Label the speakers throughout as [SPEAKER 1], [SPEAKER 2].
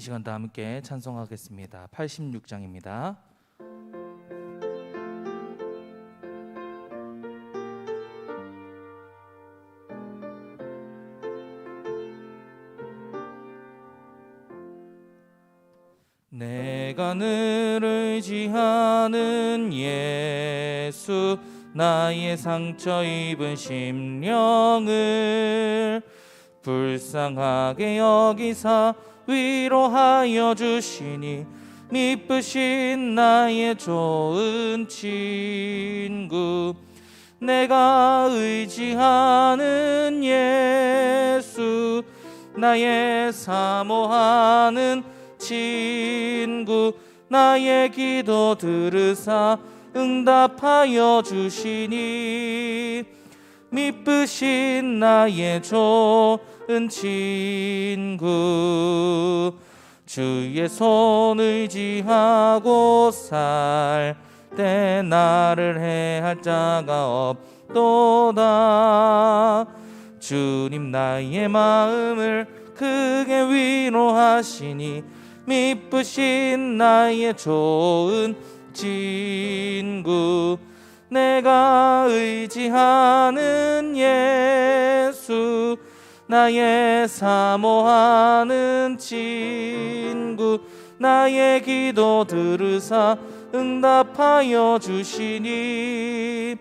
[SPEAKER 1] 이 시간 다 함께 찬송하겠습니다. 86장입니다. 내가 늘 의지하는 예수, 나의 상처 입은 심령을 불쌍하게 여기사 위로하여 주시니, 미쁘신 나의 좋은 친구, 내가 의지하는 예수, 나의 사모하는 친구, 나의 기도 들으사 응답하여 주시니, 미쁘신 나의 좋은 친구, 주의 손 의지하고 살 때 나를 해할 자가 없도다. 주님 나의 마음을 크게 위로하시니, 미쁘신 나의 좋은 친구, 내가 의지하는 예수, 나의 사모하는 친구, 나의 기도 들으사 응답하여 주시니,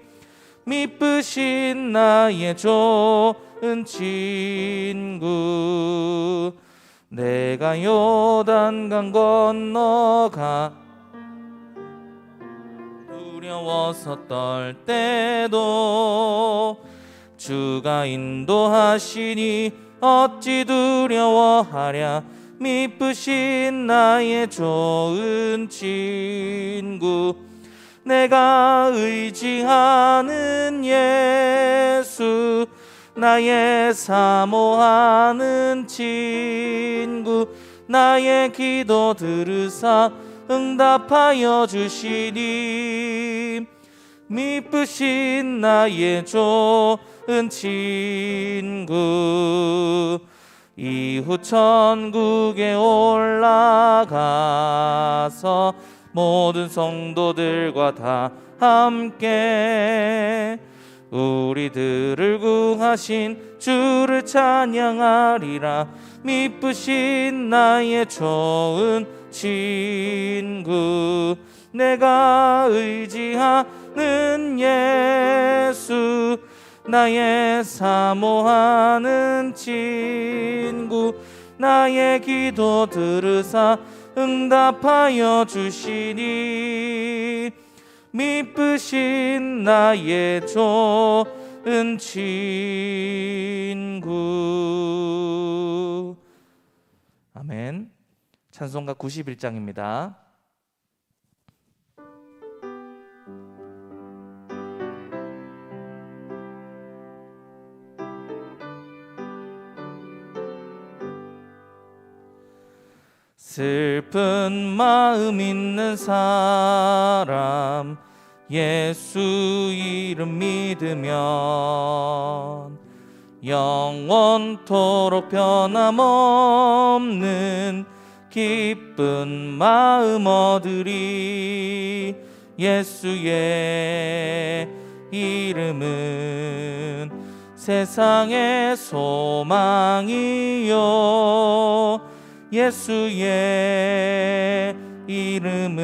[SPEAKER 1] 미쁘신 나의 좋은 친구, 내가 요단강 건너가 두려워서 떨 때도 주가 인도하시니 어찌 두려워하랴. 미쁘신 나의 좋은 친구, 내가 의지하는 예수, 나의 사모하는 친구, 나의 기도 들으사 응답하여 주시니, 미쁘신 나의 좋은 친구, 이후 천국에 올라가서 모든 성도들과 다 함께 우리들을 구하신 주를 찬양하리라. 미쁘신 나의 좋은 친구, 내가 의지하는 예수, 나의 사모하는 친구, 나의 기도 들으사 응답하여 주시니, 미쁘신 나의 좋은 친구. 아멘. 찬송가 91장입니다. 슬픈 마음 있는 사람, 예수 이름 믿으면 영원토록 변함없는 기쁜 마음 얻으리. 예수의 이름은 세상의 소망이요, 예수의 이름은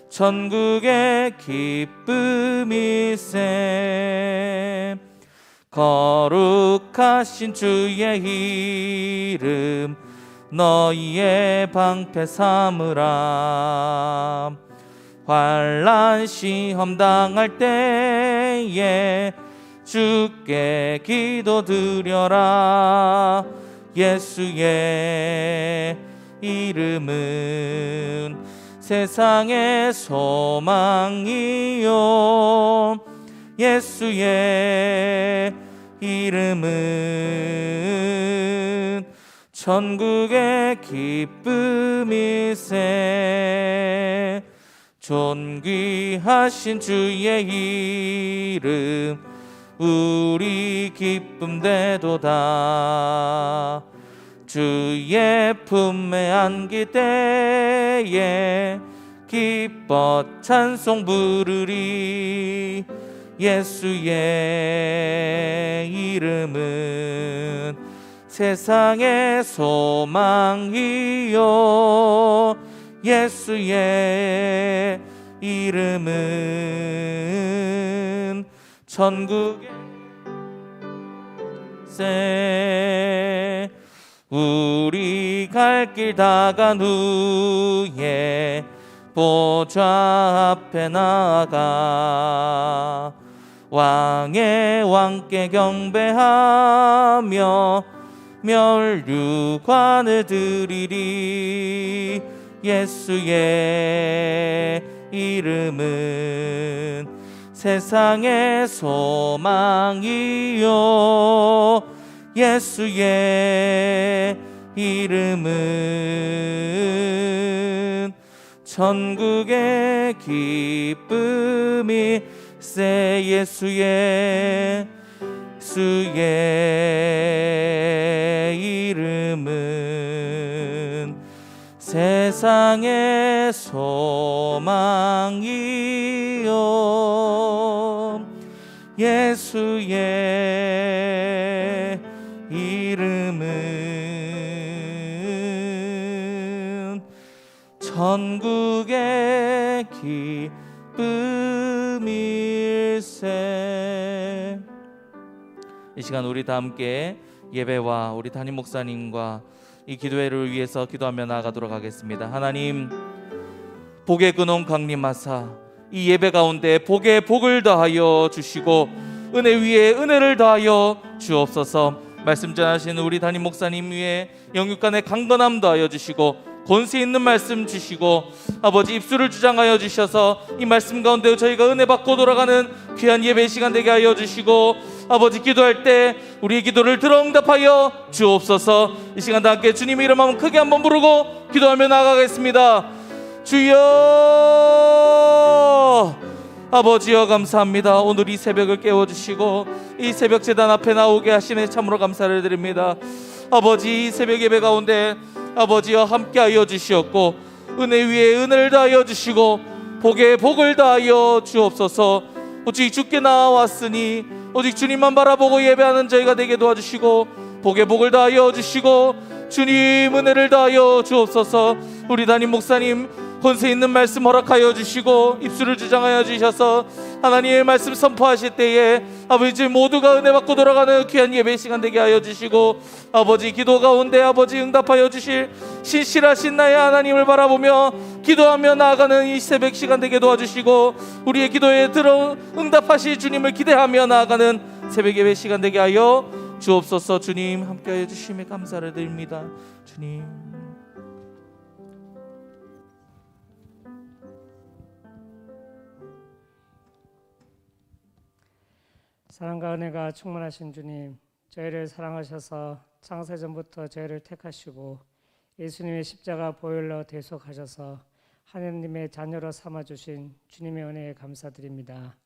[SPEAKER 1] 천국의 기쁨일세. 거룩하신 주의 이름 너희의 방패 삼으라. 환난 시험 당할 때에 주께 기도드려라. 예수의 이름은 세상의 소망이요, 예수의 이름은 천국의 기쁨일세. 존귀하신 주의 이름 우리 기쁨 되도다. 주의 품에 안길 때에 기뻐 찬송 부르리. 예수의 이름은 세상의 소망이요, 예수의 이름은 천국의 새. 우리 갈 길 다간 후에 보좌 앞에 나아가 왕의 왕께 경배하며 멸류관을 드리리. 예수의 이름은 세상의 소망이요, 예수의 이름은 천국의 기쁨이 세. 예수의 이름은 세상의 소망이요, 예수의 이름은 천국의 기쁨일세. 이 시간 우리 다 함께 예배와 우리 담임 목사님과 이 기도회를 위해서 기도하며 나아가도록 하겠습니다. 하나님, 복의 근원 강림하사 이 예배 가운데 복에 복을 더하여 주시고 은혜 위에 은혜를 더하여 주옵소서. 말씀 전하시는 우리 담임 목사님 위에 영육간의 강건함 더하여 주시고 권세 있는 말씀 주시고 아버지 입술을 주장하여 주셔서 이 말씀 가운데 저희가 은혜 받고 돌아가는 귀한 예배 시간 되게 하여 주시고 아버지 기도할 때 우리의 기도를 들어 응답하여 주옵소서. 이 시간 다 함께 주님의 이름 한번 크게 한번 부르고 기도하며 나아가겠습니다. 주여, 아버지여 감사합니다. 오늘 이 새벽을 깨워주시고 이 새벽 제단 앞에 나오게 하시네 참으로 감사를 드립니다. 아버지 이 새벽 예배 가운데 아버지여 함께하여 주시었고 은혜 위에 은혜를 다하여 주시고 복에 복을 다하여 주옵소서. 오직 주께 나왔으니 오직 주님만 바라보고 예배하는 저희가 되게 도와주시고 복에 복을 다하여 주시고 주님 은혜를 다하여 주옵소서. 우리 담임 목사님 권세 있는 말씀 허락하여 주시고 입술을 주장하여 주셔서 하나님의 말씀 선포하실 때에 아버지 모두가 은혜 받고 돌아가는 귀한 예배 시간 되게 하여 주시고 아버지 기도 가운데 아버지 응답하여 주실 신실하신 나의 하나님을 바라보며 기도하며 나아가는 이 새벽 시간 되게 도와주시고 우리의 기도에 들어 응답하실 주님을 기대하며 나아가는 새벽 예배 시간 되게 하여 주옵소서. 주님 함께하여 주심에 감사를 드립니다. 주님.
[SPEAKER 2] 사랑과 은혜가 충만하신 주님, 저희를 사랑하셔서 창세전부터 저희를 택하시고 예수님의 십자가 보혈로 대속하셔서 하느님의 자녀로 삼아주신 주님의 은혜에 감사드립니다.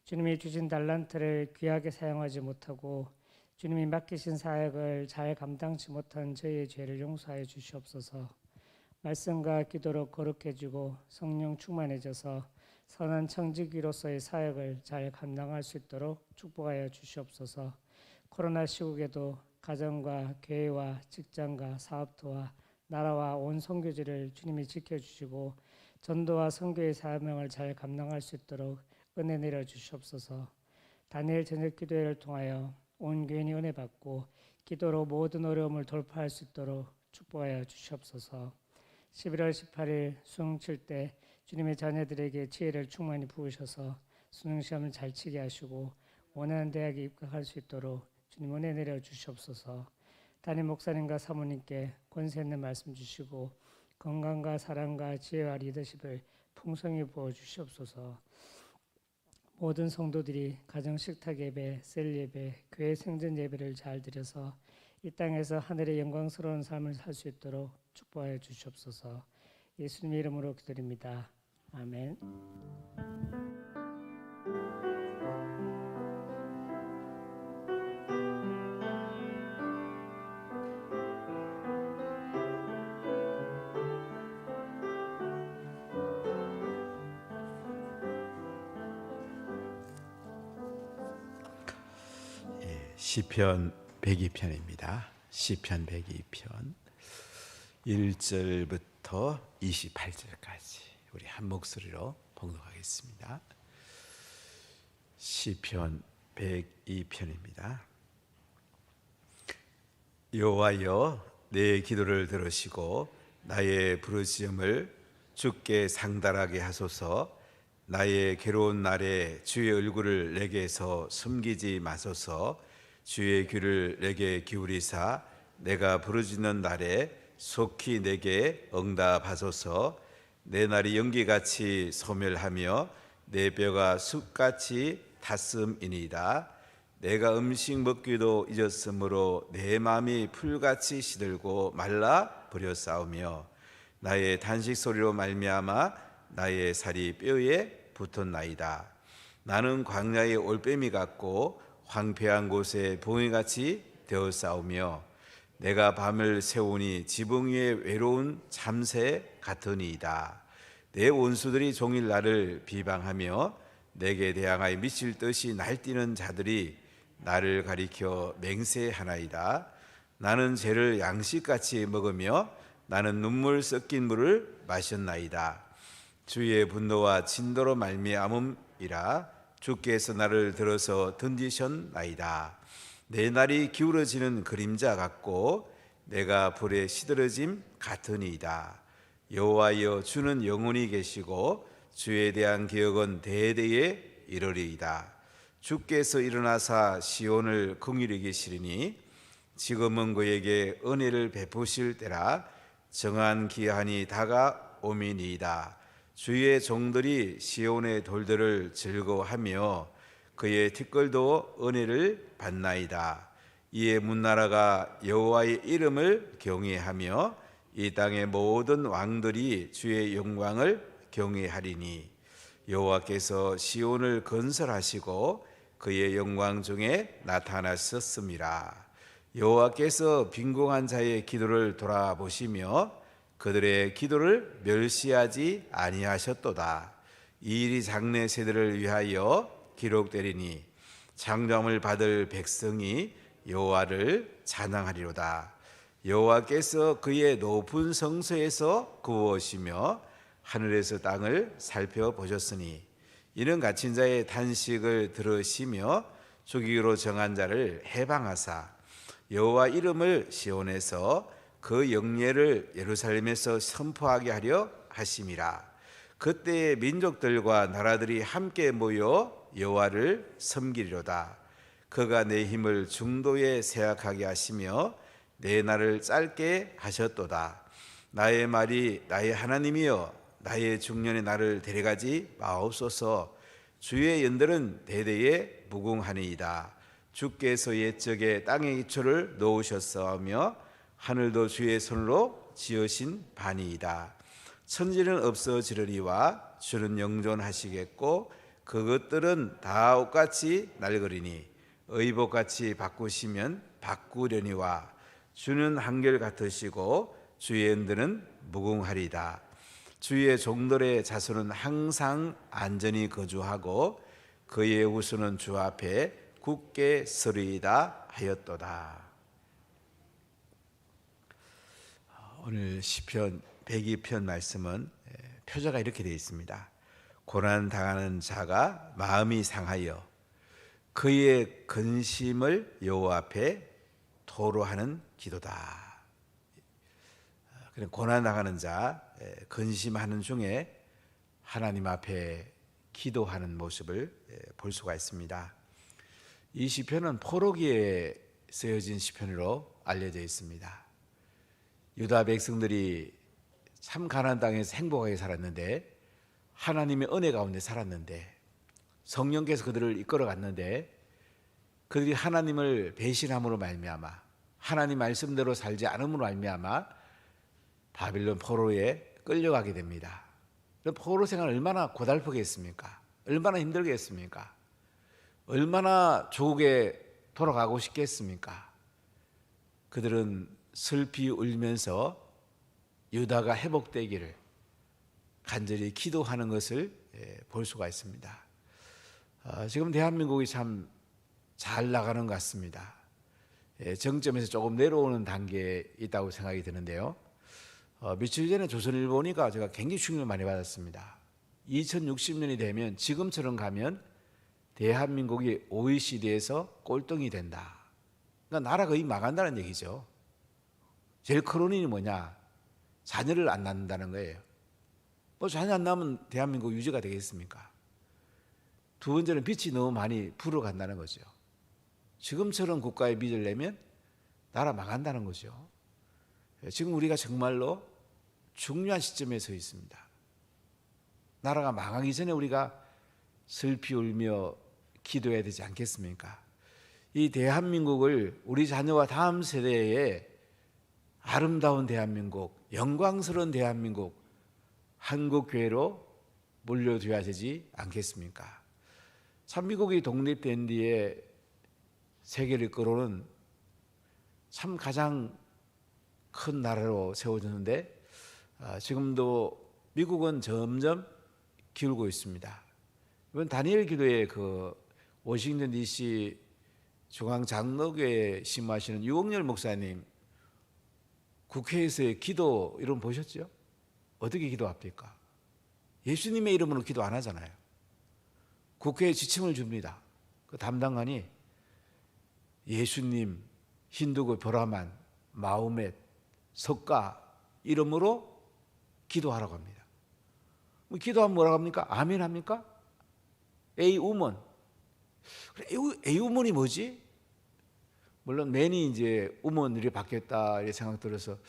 [SPEAKER 2] 주님이 주신 달란트를 귀하게 사용하지 못하고 주님이 맡기신 사역을 잘 감당치 못한 저희의 죄를 용서하여 주시옵소서. 말씀과 기도로 거룩해지고 성령 충만해져서 선한 청지기로서의 사역을 잘 감당할 수 있도록 축복하여 주시옵소서. 코로나 시국에도 가정과 교회와 직장과 사업토와 나라와 온 선교지를 주님이 지켜주시고 전도와 선교의 사명을 잘 감당할 수 있도록 은혜 내려 주시옵소서. 다니엘 저녁 기도회를 통하여 온 교인이 은혜 받고 기도로 모든 어려움을 돌파할 수 있도록 축복하여 주시옵소서. 11월 18일 수능 칠 때 주님의 자녀들에게 지혜를 충만히 부으셔서 수능 시험을 잘 치게 하시고 원하는 대학에 입학할 수 있도록 주님 은혜 내려 주시옵소서. 담임 목사님과 사모님께 권세 있는 말씀 주시고 건강과 사랑과 지혜와 리더십을 풍성히 부어 주시옵소서. 모든 성도들이 가정 식탁 예배, 셀 예배, 교회 생전 예배를 잘 드려서 이 땅에서 하늘의 영광스러운 삶을 살 수 있도록 축복하여 주시옵소서. 예수님의 이름으로 기도드립니다. 아멘.
[SPEAKER 3] 시편 102편입니다. 시편 102편 1절부터 28절까지 우리 한 목소리로 봉독하겠습니다. 시편 102편입니다. 여호와여, 내 기도를 들으시고 나의 부르짖음을 주께 상달하게 하소서. 나의 괴로운 날에 주의 얼굴을 내게서 숨기지 마소서. 주의 귀를 내게 기울이사 내가 부르짖는 날에 속히 내게 응답하소서. 내 날이 연기같이 소멸하며 내 뼈가 숯같이 탔음이니이다. 내가 음식 먹기도 잊었으므로 내 마음이 풀같이 시들고 말라 버렸사오며 나의 단식 소리로 말미암아 나의 살이 뼈에 붙었나이다. 나는 광야의 올빼미 같고 황폐한 곳에 봉이같이 되었사오며 내가 밤을 새우니 지붕 위에 외로운 참새 같으니이다. 내 원수들이 종일 나를 비방하며 내게 대항하여 미칠 듯이 날뛰는 자들이 나를 가리켜 맹세하나이다. 나는 죄를 양식같이 먹으며 나는 눈물 섞인 물을 마셨나이다. 주의 분노와 진노로 말미암음이라. 주께서 나를 들어서 던지셨나이다. 내 날이 기울어지는 그림자 같고 내가 불에 시들어짐 같으니이다. 여호와여, 주는 영원히 계시고 주에 대한 기억은 대대에 이르리이다. 주께서 일어나사 시온을 긍휼히 계시리니 지금은 그에게 은혜를 베푸실 때라. 정한 기한이 다가오미니이다. 주의 종들이 시온의 돌들을 즐거워하며 그의 티끌도 은혜를 받나이다. 이에 문나라가 여호와의 이름을 경외하며 이 땅의 모든 왕들이 주의 영광을 경외하리니. 여호와께서 시온을 건설하시고 그의 영광 중에 나타나셨음이라. 여호와께서 빈궁한 자의 기도를 돌아보시며 그들의 기도를 멸시하지 아니하셨도다. 이 일이 장래 세대를 위하여 기록되리니 장정을 받을 백성이 여호와를 찬양하리로다. 여호와께서 그의 높은 성소에서 구우시며 하늘에서 땅을 살펴보셨으니 이는 갇힌 자의 탄식을 들으시며 죽이기로 정한 자를 해방하사 여호와 이름을 시온에서 그 영예를 예루살렘에서 선포하게 하려 하심이라. 그때의 민족들과 나라들이 함께 모여 여호와를 섬기리로다. 그가 내 힘을 중도에 세약하게 하시며 내 날을 짧게 하셨도다. 나의 말이 나의 하나님이여, 나의 중년의 나를 데려가지 마옵소서. 주의 연들은 대대에 무궁하니이다. 주께서 옛적에 땅의 기초를 놓으셨사오며 하늘도 주의 손으로 지으신 바니이다. 천지는 없어지려니와 주는 영존하시겠고 그것들은 다 옷같이 낡으리니 의복같이 바꾸시면 바꾸려니와 주는 한결같으시고 주의 연들은 무궁하리다. 주의 종들의 자손은 항상 안전히 거주하고 그의 후손은 주 앞에 굳게 서리이다 하였도다. 오늘 시편 102편 말씀은 표제가 이렇게 되어 있습니다. 고난 당하는 자가 마음이 상하여 그의 근심을 여호와 앞에 토로하는 기도다. 고난 당하는 자, 근심하는 중에 하나님 앞에 기도하는 모습을 볼 수가 있습니다. 이 시편은 포로기에 쓰여진 시편으로 알려져 있습니다. 유다 백성들이 참 가나안 땅에서 행복하게 살았는데 하나님의 은혜 가운데 살았는데 성령께서 그들을 이끌어갔는데 그들이 하나님을 배신함으로 말미암아 하나님 말씀대로 살지 않음으로 말미암아 바빌론 포로에 끌려가게 됩니다. 포로 생활 얼마나 고달프겠습니까? 얼마나 힘들겠습니까? 얼마나 조국에 돌아가고 싶겠습니까? 그들은 슬피 울면서 유다가 회복되기를 간절히 기도하는 것을 볼 수가 있습니다. 지금 대한민국이 참 잘 나가는 것 같습니다. 정점에서 조금 내려오는 단계에 있다고 생각이 드는데요. 며칠 전에 조선일보니까 제가 굉장히 충격을 많이 받았습니다. 2060년이 되면 지금처럼 가면 대한민국이 OECD에서 꼴등이 된다. 그러니까 나라가 거의 망한다는 얘기죠. 제일 큰 원인이 뭐냐? 자녀를 안 낳는다는 거예요. 뭐 자녀 안 낳으면 대한민국 유지가 되겠습니까? 두 번째는 빚이 너무 많이 불어간다는 거죠. 지금처럼 국가에 빚을 내면 나라 망한다는 거죠. 지금 우리가 정말로 중요한 시점에 서 있습니다. 나라가 망하기 전에 우리가 슬피 울며 기도해야 되지 않겠습니까? 이 대한민국을 우리 자녀와 다음 세대에 아름다운 대한민국, 영광스러운 대한민국, 한국교회로 물려줘야 되지 않겠습니까? 참 미국이 독립된 뒤에 세계를 끌어오는 참 가장 큰 나라로 세워졌는데 지금도 미국은 점점 기울고 있습니다. 이번 다니엘 기도회 그 워싱턴 DC 중앙 장로교회 심하시는 유옥열 목사님 국회에서의 기도 이름 보셨죠? 어떻게 기도합니까? 예수님의 이름으로 기도 안 하잖아요. 국회에 지침을 줍니다. 그 담당관이 예수님, 힌두교 브라만, 마호멧, 석가 이름으로 기도하라고 합니다. 기도하면 뭐라고 합니까? 아멘 합니까? 에이 우먼. 에이 우먼이 뭐지? 물론 맨이 이제 우먼이 바뀌었다 이렇게 생각 들어서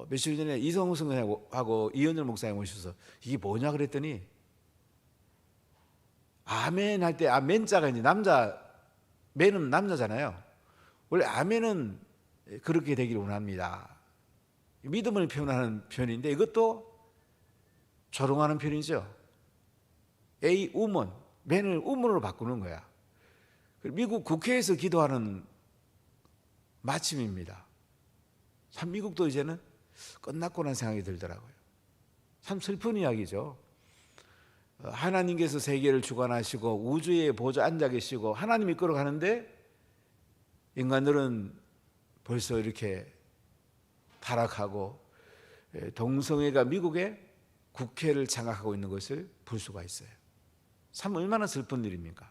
[SPEAKER 3] 며칠 전에 이성승 하고 이현열 목사님 오셔서 이게 뭐냐 그랬더니 아멘 할 때 아멘자가 이제 맨은 남자잖아요. 원래 아멘은 그렇게 되기를 원합니다. 믿음을 표현하는 표현인데 이것도 조롱하는 표현이죠. A woman, 맨을 우먼으로 바꾸는 거야. 미국 국회에서 기도하는 마침입니다. 참 미국도 이제는 끝났구나 생각이 들더라고요. 참 슬픈 이야기죠. 하나님께서 세계를 주관하시고 우주의 보좌에 앉아 계시고 하나님이 끌어가는데 인간들은 벌써 이렇게 타락하고 동성애가 미국의 국회를 장악하고 있는 것을 볼 수가 있어요. 참 얼마나 슬픈 일입니까?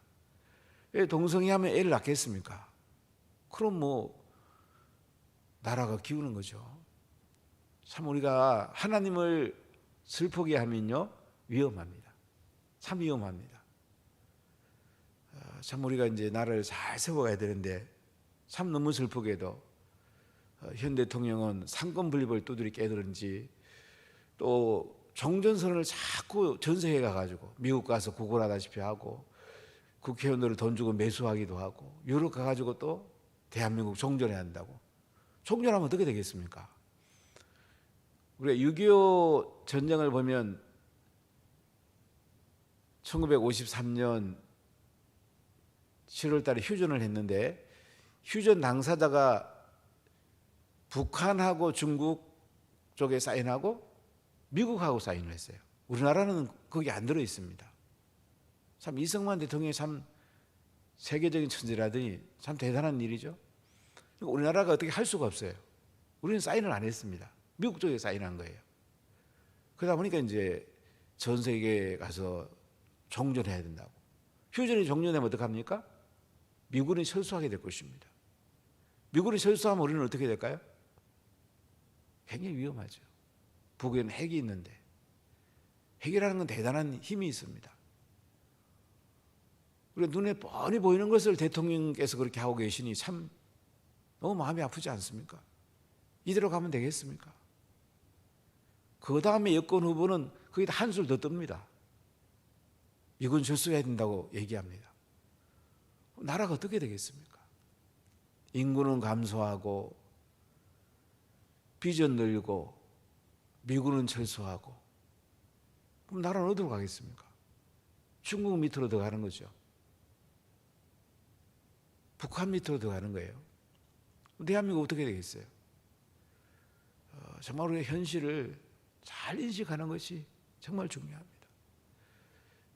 [SPEAKER 3] 왜 동성애 하면 애를 낳겠습니까? 그럼 뭐 나라가 기우는 거죠. 참 우리가 하나님을 슬프게 하면요 위험합니다. 참 위험합니다. 참 우리가 이제 나라를 잘 세워가야 되는데 참 너무 슬프게도 현 대통령은 상권 분립을 두드리 깨들은지 또 종전선언을 자꾸 전세해 가가지고 미국 가서 구걸하다시피 하고 국회의원들을 돈 주고 매수하기도 하고 유럽 가가지고 또 대한민국 종전해야 한다고. 종전하면 어떻게 되겠습니까? 우리가 6.25 전쟁을 보면 1953년 7월 달에 휴전을 했는데 휴전 당사자가 북한하고 중국 쪽에 사인하고 미국하고 사인을 했어요. 우리나라는 거기 안 들어 있습니다. 참 이승만 대통령이 참 세계적인 천재라더니 참 대단한 일이죠. 우리나라가 어떻게 할 수가 없어요. 우리는 사인을 안 했습니다. 미국 쪽에 사인한 거예요. 그러다 보니까 이제 전 세계에 가서 종전해야 된다고. 휴전이 종전되면 어떡합니까? 미군이 철수하게 될 것입니다. 미군이 철수하면 우리는 어떻게 될까요? 굉장히 위험하죠. 북에는 핵이 있는데 핵이라는 건 대단한 힘이 있습니다. 우리가 눈에 뻔히 보이는 것을 대통령께서 그렇게 하고 계시니 참 너무 마음이 아프지 않습니까? 이대로 가면 되겠습니까? 그 다음에 여권 후보는 거기다 한술 더 뜹니다. 미군 철수해야 된다고 얘기합니다. 나라가 어떻게 되겠습니까? 인구는 감소하고 비전 늘고 미군은 철수하고 그럼 나라는 어디로 가겠습니까? 중국 밑으로 들어가는 거죠. 북한 밑으로 들어가는 거예요. 대한민국 어떻게 되겠어요? 정말 우리가 현실을 잘 인식하는 것이 정말 중요합니다.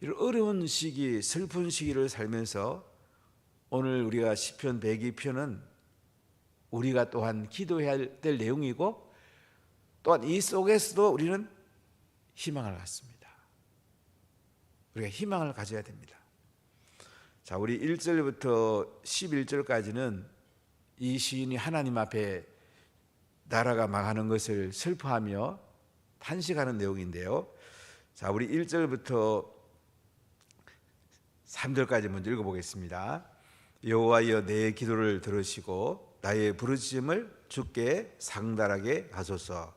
[SPEAKER 3] 이런 어려운 시기, 슬픈 시기를 살면서 오늘 우리가 시편 102편은 우리가 또한 기도해야 될 내용이고 또한 이 속에서도 우리는 희망을 갖습니다. 우리가 희망을 가져야 됩니다. 자, 우리 1절부터 11절까지는 이 시인이 하나님 앞에 나라가 망하는 것을 슬퍼하며 탄식하는 내용인데요. 자, 우리 1절부터 3절까지 먼저 읽어보겠습니다. 여호와여 내 기도를 들으시고 나의 부르짖음을 주께 상달하게 하소서.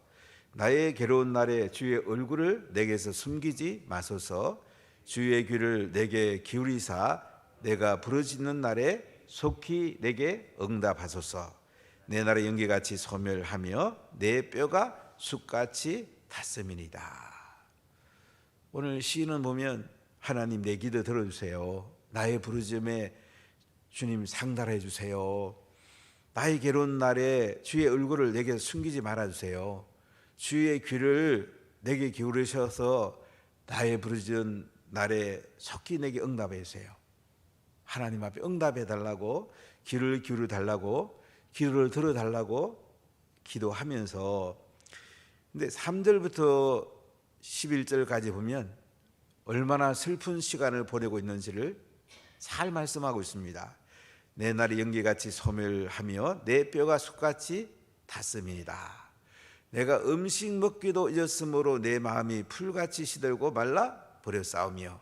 [SPEAKER 3] 나의 괴로운 날에 주의 얼굴을 내게서 숨기지 마소서. 주의 귀를 내게 기울이사 내가 부르짖는 날에 속히 내게 응답하소서. 내 날의 연기같이 소멸하며 내 뼈가 숯같이 탔음이니이다. 오늘 시인은 보면 하나님 내 기도 들어주세요. 나의 부르짖음에 주님 상달해 주세요. 나의 괴로운 날에 주의 얼굴을 내게 숨기지 말아주세요. 주의 귀를 내게 기울이셔서 나의 부르짖은 날에 속히 내게 응답해 주세요. 하나님 앞에 응답해 달라고, 귀를 기울여 달라고, 기도를 들어 달라고 기도하면서, 근데 3절부터 11절까지 보면 얼마나 슬픈 시간을 보내고 있는지를 잘 말씀하고 있습니다. 내 날이 연기같이 소멸하며 내 뼈가 숯같이 탔음이니이다. 내가 음식 먹기도 잊었으므로 내 마음이 풀같이 시들고 말라 버렸사오며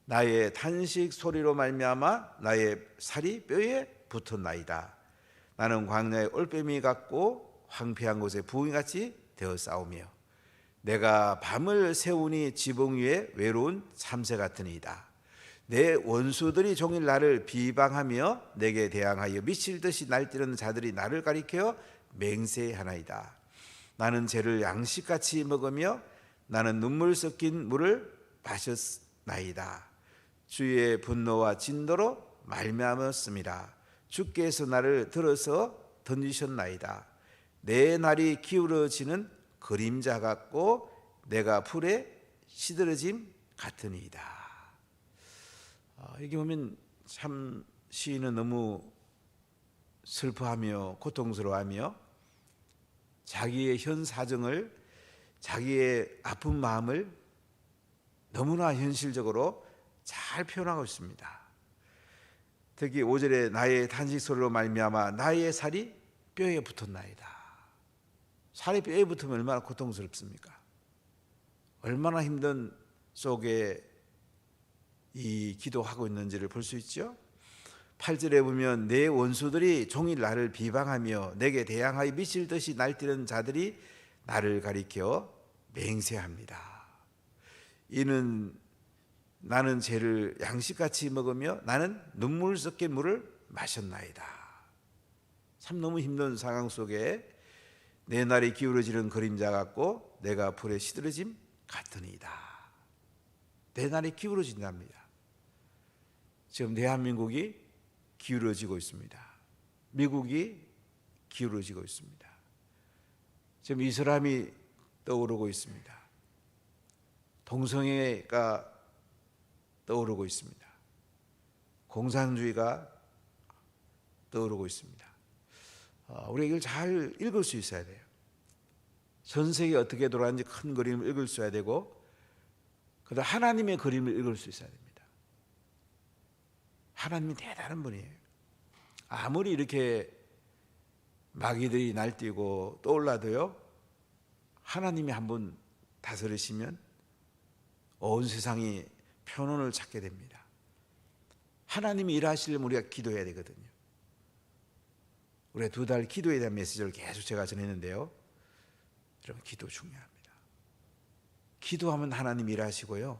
[SPEAKER 3] 나의 탄식 소리로 말미암아 나의 살이 뼈에 붙었나이다. 나는 광야의 올빼미 같고 황폐한 곳에 부엉이같이 되었사오며 내가 밤을 새우니 지붕 위에 외로운 참새 같으니이다. 내 원수들이 종일 나를 비방하며 내게 대항하여 미칠 듯이 날뛰는 자들이 나를 가리켜 맹세하나이다. 나는 죄를 양식같이 먹으며 나는 눈물 섞인 물을 마셨나이다. 주의 분노와 진노로 말미암았습니다. 주께서 나를 들어서 던지셨나이다. 내 날이 기울어지는 그림자 같고 내가 풀에 시들어짐 같으니이다. 여기 보면 참 시인은 너무 슬퍼하며 고통스러워하며 자기의 현 사정을, 자기의 아픈 마음을 너무나 현실적으로 잘 표현하고 있습니다. 특히 5절에 나의 탄식 소리로 말미암아 나의 살이 뼈에 붙었나이다. 살이 뼈에 붙으면 얼마나 고통스럽습니까? 얼마나 힘든 속에 이 기도하고 있는지를 볼 수 있죠. 8절에 보면 내 원수들이 종일 나를 비방하며 내게 대항하여 미칠 듯이 날뛰는 자들이 나를 가리켜 맹세합니다. 이는 나는 죄를 양식같이 먹으며 나는 눈물 섞인 물을 마셨나이다. 참 너무 힘든 상황 속에 내 날이 기울어지는 그림자 같고 내가 불에 시들어짐 같으니이다. 내 날이 기울어진답니다. 지금 대한민국이 기울어지고 있습니다. 미국이 기울어지고 있습니다. 지금 이슬람이 떠오르고 있습니다. 동성애가 떠오르고 있습니다. 공산주의가 떠오르고 있습니다. 우리가 이걸 잘 읽을 수 있어야 돼요. 전 세계가 어떻게 돌아가는지 큰 그림을 읽을 수 있어야 되고, 그다음 하나님의 그림을 읽을 수 있어야 됩니다. 하나님이 대단한 분이에요. 아무리 이렇게 마귀들이 날뛰고 떠올라도요, 하나님이 한번 다스리시면 온 세상이 편안을 찾게 됩니다. 하나님이 일하시려면 우리가 기도해야 되거든요. 우리가 2달 기도에 대한 메시지를 계속 제가 전했는데요, 여러분 기도 중요합니다. 기도하면 하나님 일하시고요,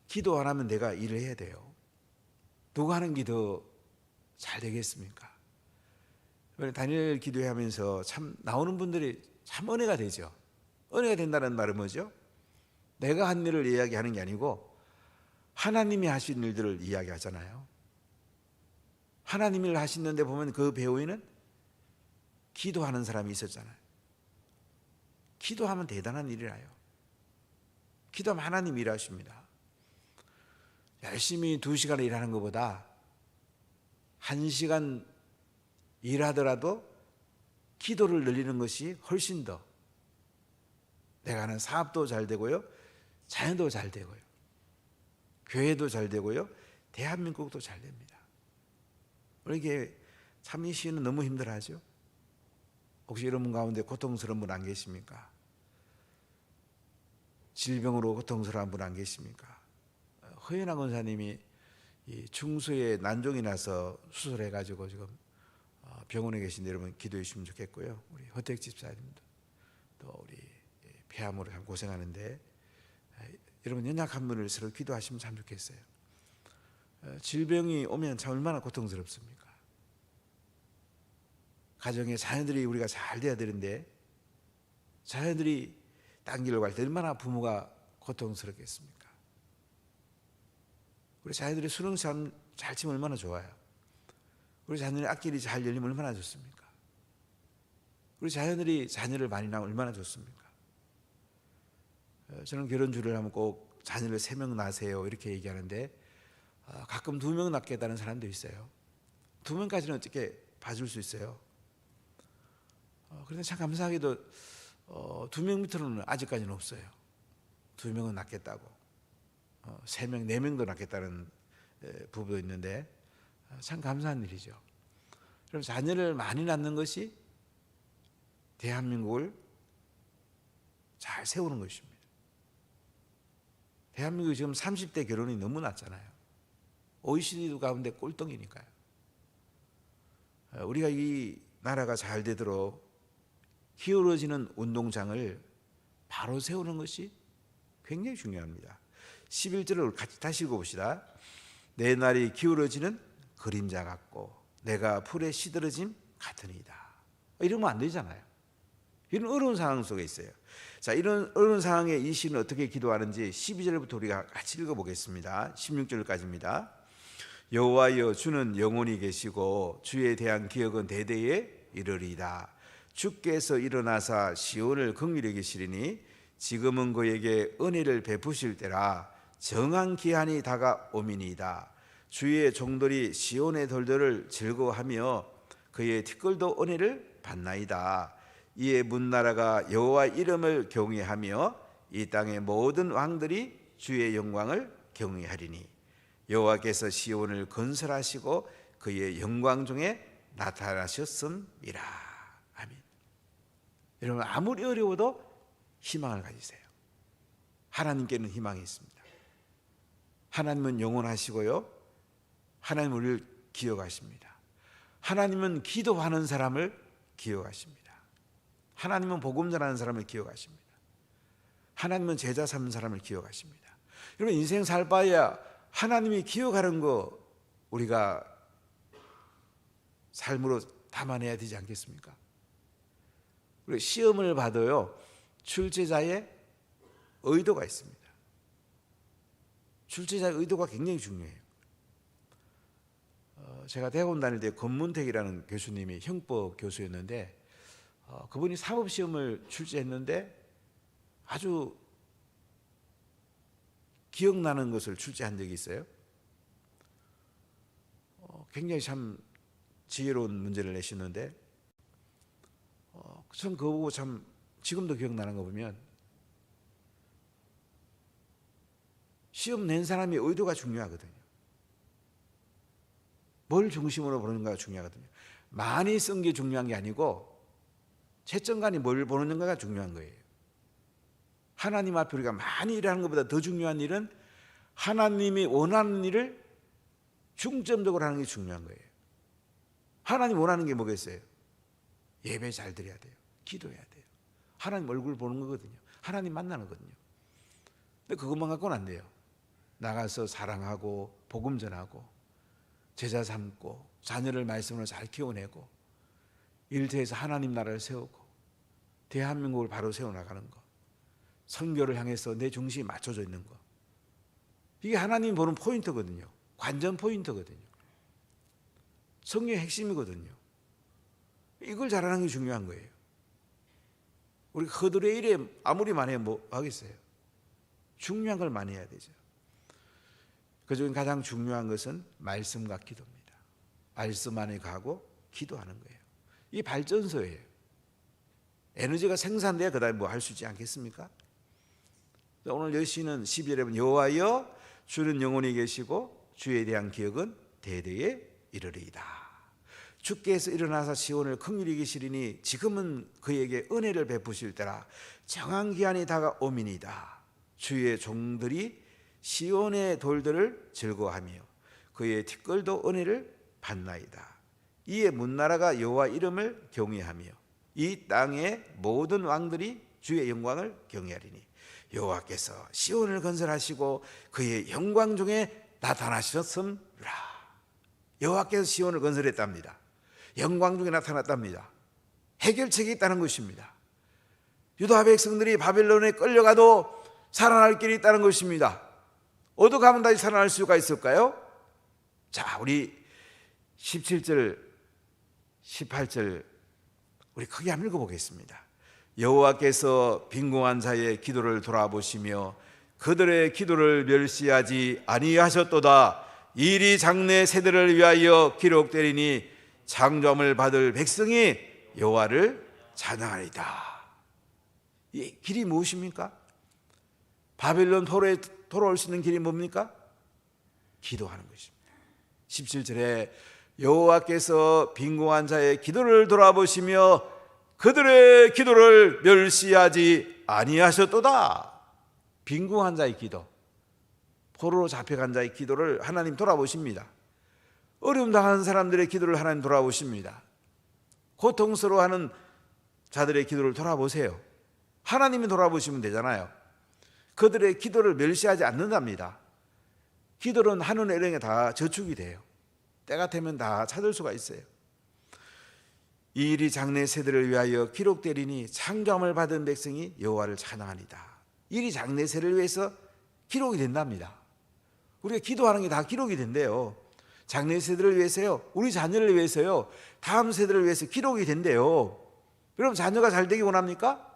[SPEAKER 3] 기도 안 하면 내가 일을 해야 돼요. 누가 하는 기도 잘 되겠습니까? 다니엘 기도하면서 참 나오는 분들이 참 은혜가 되죠. 은혜가 된다는 말은 뭐죠? 내가 한 일을 이야기하는 게 아니고 하나님이 하신 일들을 이야기하잖아요. 하나님이 일 하시는데 보면 그 배후에는 기도하는 사람이 있었잖아요. 기도하면 대단한 일이라요. 기도하면 하나님이 일하십니다. 열심히 2시간을 일하는 것보다 1시간 일하더라도 기도를 늘리는 것이 훨씬 더 내가 하는 사업도 잘 되고요, 자녀도 잘 되고요, 교회도 잘 되고요, 대한민국도 잘 됩니다. 이게 참 이 시는 너무 힘들어하죠. 혹시 여러분 가운데 고통스러운 분 안 계십니까? 질병으로 고통스러운 분 안 계십니까? 허연아 권사님이 이 중수에 난종이 나서 수술해가지고 지금 병원에 계신데 여러분 기도해 주시면 좋겠고요. 우리 허택 집사님도 또 우리 폐암으로 참 고생하는데 여러분 연약한 분을 서로 기도하시면 참 좋겠어요. 질병이 오면 참 얼마나 고통스럽습니까? 가정에 자녀들이 우리가 잘 돼야 되는데 자녀들이 딴 길로 갈 때 얼마나 부모가 고통스럽겠습니까? 우리 자녀들이 수능 잘 치면 얼마나 좋아요. 우리 자녀들이 앞길이 잘 열리면 얼마나 좋습니까? 우리 자녀들이 자녀를 많이 낳으면 얼마나 좋습니까? 저는 결혼주를 하면 꼭 자녀를 3명 낳으세요 이렇게 얘기하는데 가끔 2명 낳겠다는 사람도 있어요. 2명까지는 어떻게 봐줄 수 있어요? 그런데 참 감사하게도 2명 밑으로는 아직까지는 없어요. 2명은 낳겠다고 3명, 4명도 낳겠다는 부부도 있는데 참 감사한 일이죠. 그럼 자녀를 많이 낳는 것이 대한민국을 잘 세우는 것입니다. 대한민국이 지금 30대 결혼이 너무 낮잖아요. OECD 가운데 꼴등이니까요. 우리가 이 나라가 잘 되도록 기울어지는 운동장을 바로 세우는 것이 굉장히 중요합니다. 11절을 같이 다시 읽어봅시다. 내 날이 기울어지는 그림자 같고 내가 풀에 시들어짐 같으니이다. 이러면 안 되잖아요. 이런 어려운 상황 속에 있어요. 자, 이런 어려운 상황에 이 시는 어떻게 기도하는지 12절부터 우리가 같이 읽어보겠습니다. 16절까지입니다. 여호와여 주는 영원히 계시고 주에 대한 기억은 대대에 이르리이다. 주께서 일어나사 시온을 긍휼히 여기시리니 지금은 그에게 은혜를 베푸실 때라. 정한 기한이 다가오미니이다. 주의 종들이 시온의 돌들을 즐거워하며 그의 티끌도 은혜를 받나이다. 이에 문나라가 여호와 이름을 경외하며 이 땅의 모든 왕들이 주의 영광을 경외하리니 여호와께서 시온을 건설하시고 그의 영광 중에 나타나셨음이라. 아멘. 여러분 아무리 어려워도 희망을 가지세요. 하나님께는 희망이 있습니다. 하나님은 영원하시고요, 하나님은 우리를 기억하십니다. 하나님은 기도하는 사람을 기억하십니다. 하나님은 복음 전하는 사람을 기억하십니다. 하나님은 제자 삼는 사람을 기억하십니다. 여러분 인생 살 바에야 하나님이 기억하는 거 우리가 삶으로 담아내야 되지 않겠습니까? 우리 시험을 봐도요 출제자의 의도가 있습니다. 출제자의 의도가 굉장히 중요해요. 제가 대학원 다닐 때 권문택이라는 교수님이 형법 교수였는데 그분이 사법시험을 출제했는데 아주 기억나는 것을 출제한 적이 있어요. 굉장히 참 지혜로운 문제를 내셨는데 전 그거 보고 참 지금도 기억나는 거 보면 시험 낸 사람의 의도가 중요하거든요. 뭘 중심으로 보는가가 중요하거든요. 많이 쓴 게 중요한 게 아니고 채점관이 뭘 보는가가 중요한 거예요. 하나님 앞에 우리가 많이 일하는 것보다 더 중요한 일은 하나님이 원하는 일을 중점적으로 하는 게 중요한 거예요. 하나님 원하는 게 뭐겠어요? 예배 잘 드려야 돼요. 기도해야 돼요. 하나님 얼굴 보는 거거든요. 하나님 만나는 거거든요. 근데 그것만 갖고는 안 돼요. 나가서 사랑하고 복음 전하고 제자 삼고 자녀를 말씀으로 잘 키워내고 일터에서 하나님 나라를 세우고 대한민국을 바로 세워나가는 것, 선교를 향해서 내 중심이 맞춰져 있는 것, 이게 하나님 보는 포인트거든요. 관전 포인트거든요. 성경의 핵심이거든요. 이걸 잘하는 게 중요한 거예요. 우리 허들의 일에 아무리 많이 해야 뭐 하겠어요? 중요한 걸 많이 해야 되죠. 그중에 가장 중요한 것은 말씀과 기도입니다. 말씀만에 가고 기도하는 거예요. 이 발전소예요. 에너지가 생산돼야 그 다음에 뭐 할 수 있지 않겠습니까? 오늘 여시는 12절에 보면 여호와여 주는 영원히 계시고 주에 대한 기억은 대대에 이르리이다. 주께서 일어나서 시온을 긍휼히 여기시리니 지금은 그에게 은혜를 베푸실 때라. 정한 기한이 다가오미니이다. 주의 종들이 시온의 돌들을 즐거워하며 그의 티끌도 은혜를 받나이다. 이에 문나라가 여호와 이름을 경외하며 이 땅의 모든 왕들이 주의 영광을 경외하리니 여호와께서 시온을 건설하시고 그의 영광 중에 나타나셨음라. 여호와께서 시온을 건설했답니다. 영광 중에 나타났답니다. 해결책이 있다는 것입니다. 유다 백성들이 바벨론에 끌려가도 살아날 길이 있다는 것입니다. 어디 가면 다시 살아날 수가 있을까요? 자, 우리 17절 18절 우리 크게 한번 읽어보겠습니다. 여호와께서 빈궁한 자의 기도를 돌아보시며 그들의 기도를 멸시하지 아니하셨도다. 이 일이 장래 세대를 위하여 기록되리니 창조함을 받을 백성이 여호와를 찬양하리이다. 이 길이 무엇입니까? 바벨론 포로에 돌아올 수 있는 길이 뭡니까? 기도하는 것입니다. 17절에 여호와께서 빈궁한 자의 기도를 돌아보시며 그들의 기도를 멸시하지 아니하셨도다. 빈궁한 자의 기도, 포로로 잡혀간 자의 기도를 하나님 돌아보십니다. 어려움 당하는 사람들의 기도를 하나님 돌아보십니다. 고통스러워하는 자들의 기도를 돌아보세요. 하나님이 돌아보시면 되잖아요. 그들의 기도를 멸시하지 않는답니다. 기도는 하늘의 은행에 다 저축이 돼요. 때가 되면 다 찾을 수가 있어요. 이 일이 장래 세대를 위하여 기록되리니 창조함을 받은 백성이 여호와를 찬양하리다. 일이 장래 세대를 위해서 기록이 된답니다. 우리가 기도하는 게 다 기록이 된대요. 장래 세대를 위해서요, 우리 자녀를 위해서요, 다음 세대를 위해서 기록이 된대요. 여러분 자녀가 잘 되기 원합니까?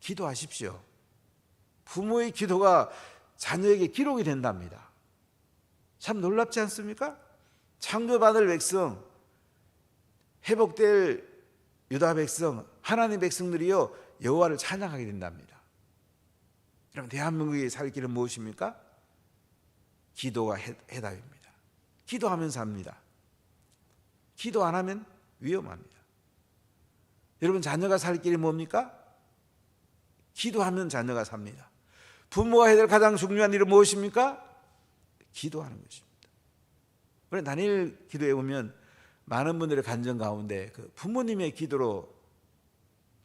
[SPEAKER 3] 기도하십시오. 부모의 기도가 자녀에게 기록이 된답니다. 참 놀랍지 않습니까? 창조받을 백성, 회복될 유다 백성, 하나님 백성들이요 여호와를 찬양하게 된답니다. 여러분 대한민국의 살 길은 무엇입니까? 기도가 해답입니다. 기도하면서 합니다. 기도 안 하면 위험합니다. 여러분 자녀가 살 길이 뭡니까? 기도하면 자녀가 삽니다. 부모가 해야 될 가장 중요한 일은 무엇입니까? 기도하는 것입니다. 우리 다니엘 기도에 보면 많은 분들의 간증 가운데 그 부모님의 기도로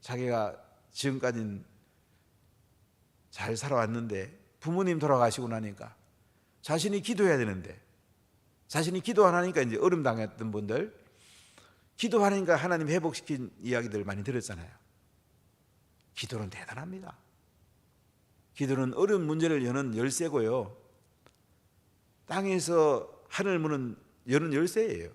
[SPEAKER 3] 자기가 지금까지는 잘 살아왔는데 부모님 돌아가시고 나니까 자신이 기도해야 되는데 자신이 기도 안 하니까 이제 어려움 당했던 분들 기도하니까 하나님 회복시킨 이야기들 많이 들었잖아요. 기도는 대단합니다. 기도는 어려운 문제를 여는 열쇠고요. 땅에서 하늘 문은 여는 열쇠예요.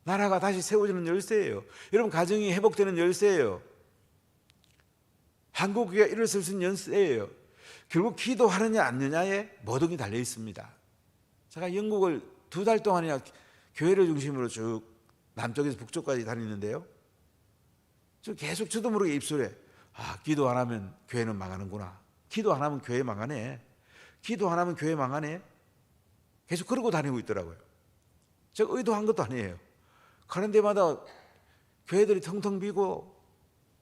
[SPEAKER 3] 나라가 다시 세워지는 열쇠예요. 여러분 가정이 회복되는 열쇠예요. 한국교회가 일어설 수 있는 열쇠예요. 결국 기도하느냐 안 하느냐에 모든 게 달려 있습니다. 제가 영국을 2달 동안이나 교회를 중심으로 쭉 남쪽에서 북쪽까지 다니는데요. 계속 저도 모르게 입술에 기도 안 하면 교회는 망하는구나. 기도 안 하면 교회 망하네. 기도 안 하면 교회 망하네. 계속 그러고 다니고 있더라고요. 제가 의도한 것도 아니에요. 가는 데마다 교회들이 텅텅 비고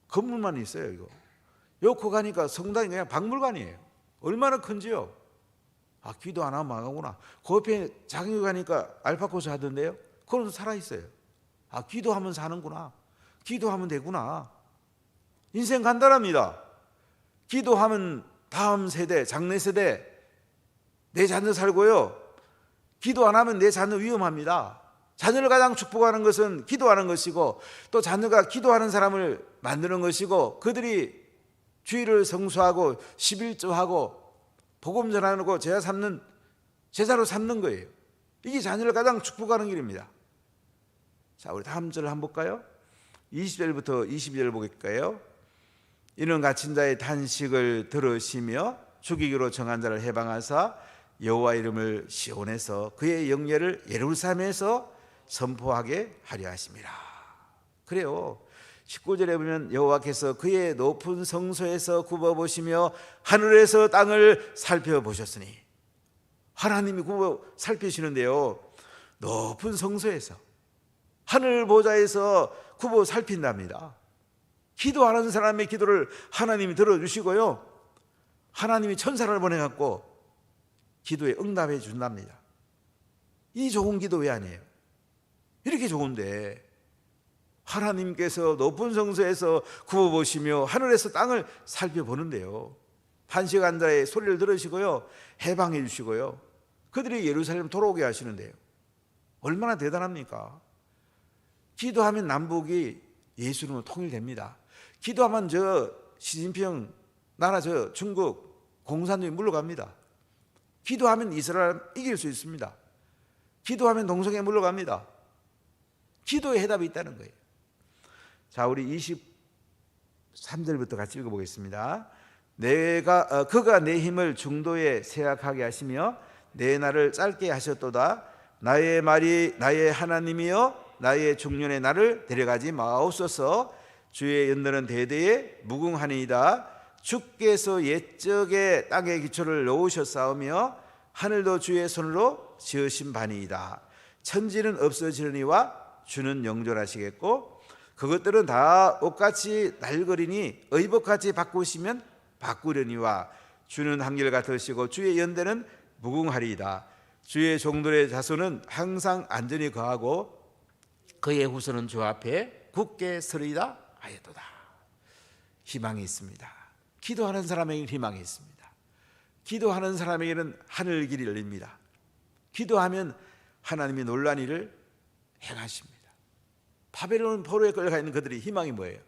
[SPEAKER 3] 건물만 있어요. 이거 요코 가니까 성당이 그냥 박물관이에요. 얼마나 큰지요. 기도 안 하면 망하구나. 그 옆에 장교 가니까 알파코스 하던데요. 그건 살아있어요. 기도하면 사는구나. 기도하면 되구나. 인생 간단합니다. 기도하면 다음 세대, 장래 세대, 내 자녀 살고요. 기도 안 하면 내 자녀 위험합니다. 자녀를 가장 축복하는 것은 기도하는 것이고 또 자녀가 기도하는 사람을 만드는 것이고 그들이 주의를 성수하고 11조하고 복음 전하고 제자로 삼는 거예요. 이게 자녀를 가장 축복하는 길입니다. 자, 우리 다음 절을 한번 볼까요? 20절부터 22절 볼까요? 이는 갇힌 자의 탄식을 들으시며 죽이기로 정한 자를 해방하사 여호와 이름을 시온에서 그의 영예를 예루살렘에서 선포하게 하려 하심이라. 그래요. 19절에 보면 여호와께서 그의 높은 성소에서 굽어보시며 하늘에서 땅을 살펴보셨으니, 하나님이 굽어 살피시는데요, 높은 성소에서 하늘 보좌에서 굽어 살핀답니다. 기도하는 사람의 기도를 하나님이 들어주시고요, 하나님이 천사를 보내갖고 기도에 응답해 준답니다. 이 좋은 기도 왜 아니에요? 이렇게 좋은데 하나님께서 높은 성소에서 굽어보시며 하늘에서 땅을 살펴보는데요, 한식 한자의 소리를 들으시고요, 해방해 주시고요, 그들이 예루살렘 돌아오게 하시는데요, 얼마나 대단합니까? 기도하면 남북이 예수님으로 통일됩니다. 기도하면 저 시진핑 나라, 저 중국 공산주의 물러갑니다. 기도하면 이스라엘 이길 수 있습니다. 기도하면 동성애 물러갑니다. 기도의 해답이 있다는 거예요. 자, 우리 23절부터 같이 읽어보겠습니다. 그가 내 힘을 중도에 세약하게 하시며 내 날을 짧게 하셨도다. 나의 말이 나의 하나님이여 나의 중년의 날을 데려가지 마옵소서. 주의 연단은 대대에 무궁하니이다. 주께서 옛적에 땅의 기초를 놓으셨사오며 하늘도 주의 손으로 지으신 바니이다. 천지는 없어지려니와 주는 영존하시겠고 그것들은 다 옷같이 날거리니 의복같이 바꾸시면 바꾸려니와 주는 한결같으시고 주의 연대는 무궁하리이다. 주의 종들의 자손은 항상 안전히 거하고 그의 후손은 주 앞에 굳게 서리이다 하였도다. 희망이 있습니다. 기도하는 사람에게는 희망이 있습니다. 기도하는 사람에게는 하늘 길이 열립니다. 기도하면 하나님이 놀라운 일을 행하십니다. 바벨론 포로에 끌려가 있는 그들의 희망이 뭐예요?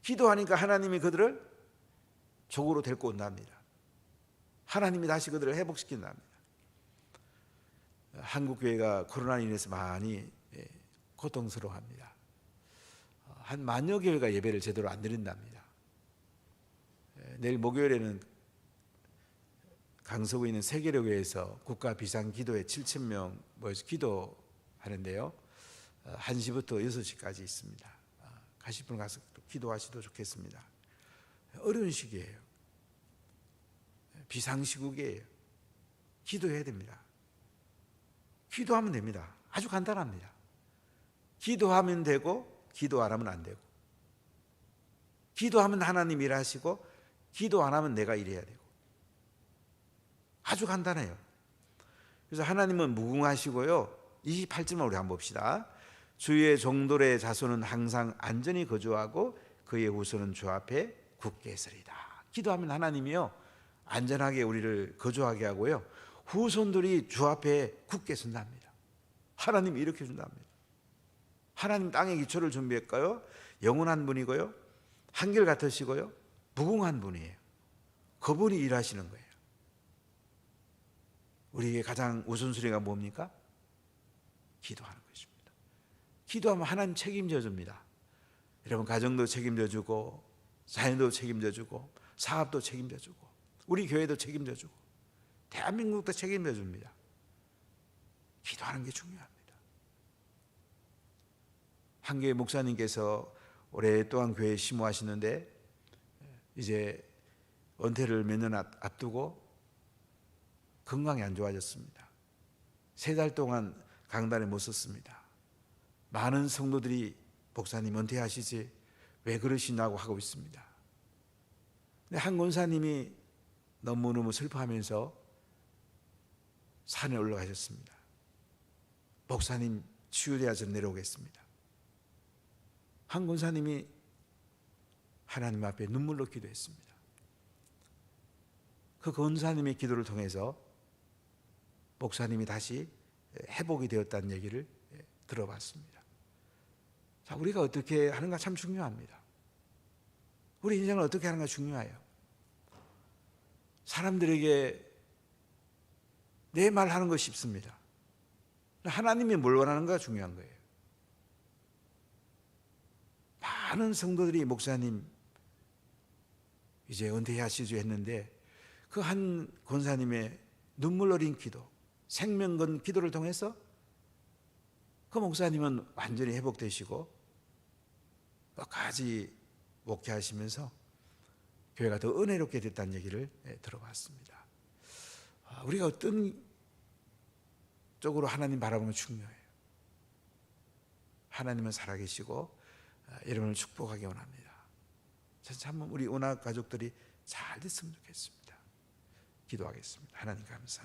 [SPEAKER 3] 기도하니까 하나님이 그들을 족으로 데리고 온답니다. 하나님이 다시 그들을 회복시킨답니다. 한국교회가 코로나로 인해서 많이 고통스러워합니다. 한 만여 교회가 예배를 제대로 안 드린답니다. 내일 목요일에는 강서구에 있는 세계로교회에서 국가 비상기도회 7,000명 모여서 기도하는데요, 1시부터 6시까지 있습니다. 가실 분 가서 기도하시도 좋겠습니다. 어려운 시기예요. 비상시국이에요. 기도해야 됩니다. 기도하면 됩니다. 아주 간단합니다. 기도하면 되고 기도 안 하면 안 되고, 기도하면 하나님 일하시고 기도 안 하면 내가 일해야 되고, 아주 간단해요. 그래서 하나님은 무궁하시고요. 28절만 우리 한번 봅시다. 주의 종들의 자손은 항상 안전히 거주하고 그의 후손은 주 앞에 굳게 서리다. 기도하면 하나님이요 안전하게 우리를 거주하게 하고요, 후손들이 주 앞에 굳게 선답니다. 하나님이 이렇게 준답니다. 하나님 땅의 기초를 준비했고요, 영원한 분이고요, 한결같으시고요, 무궁한 분이에요. 그분이 일하시는 거예요. 우리에게 가장 우선순위가 뭡니까? 기도하는 것입니다. 기도하면 하나님 책임져 줍니다. 여러분, 가정도 책임져 주고 자연도 책임져 주고 사업도 책임져 주고 우리 교회도 책임져 주고 대한민국도 책임져 줍니다. 기도하는 게 중요합니다. 한 교회 목사님께서 오랫동안 교회에 심호하시는데 이제 은퇴를 몇 년 앞두고 건강이 안 좋아졌습니다. 3달 동안 강단에 못 섰습니다. 많은 성도들이 목사님 은퇴하시지 왜 그러시냐고 하고 있습니다. 근데 한 권사님이 너무너무 슬퍼하면서 산에 올라가셨습니다. 목사님 치유돼야 좀 내려오겠습니다. 한 권사님이 하나님 앞에 눈물로 기도했습니다. 그 권사님의 기도를 통해서 목사님이 다시 회복이 되었다는 얘기를 들어봤습니다. 자, 우리가 어떻게 하는가 참 중요합니다. 우리 인생을 어떻게 하는가 중요해요. 사람들에게 내 말 하는 거 쉽습니다. 하나님이 뭘 원하는가 중요한 거예요. 많은 성도들이 목사님 이제 은퇴하시죠 했는데 그 한 권사님의 눈물 어린 기도, 생명 건 기도를 통해서 그 목사님은 완전히 회복되시고 끝까지 목회하시면서 교회가 더 은혜롭게 됐다는 얘기를 들어봤습니다. 우리가 어떤 쪽으로 하나님 바라보면 중요해요. 하나님은 살아계시고 여러분을 축복하기 원합니다. 참 우리 운학 가족들이 잘 됐으면 좋겠습니다. 기도하겠습니다. 하나님 감사합니다.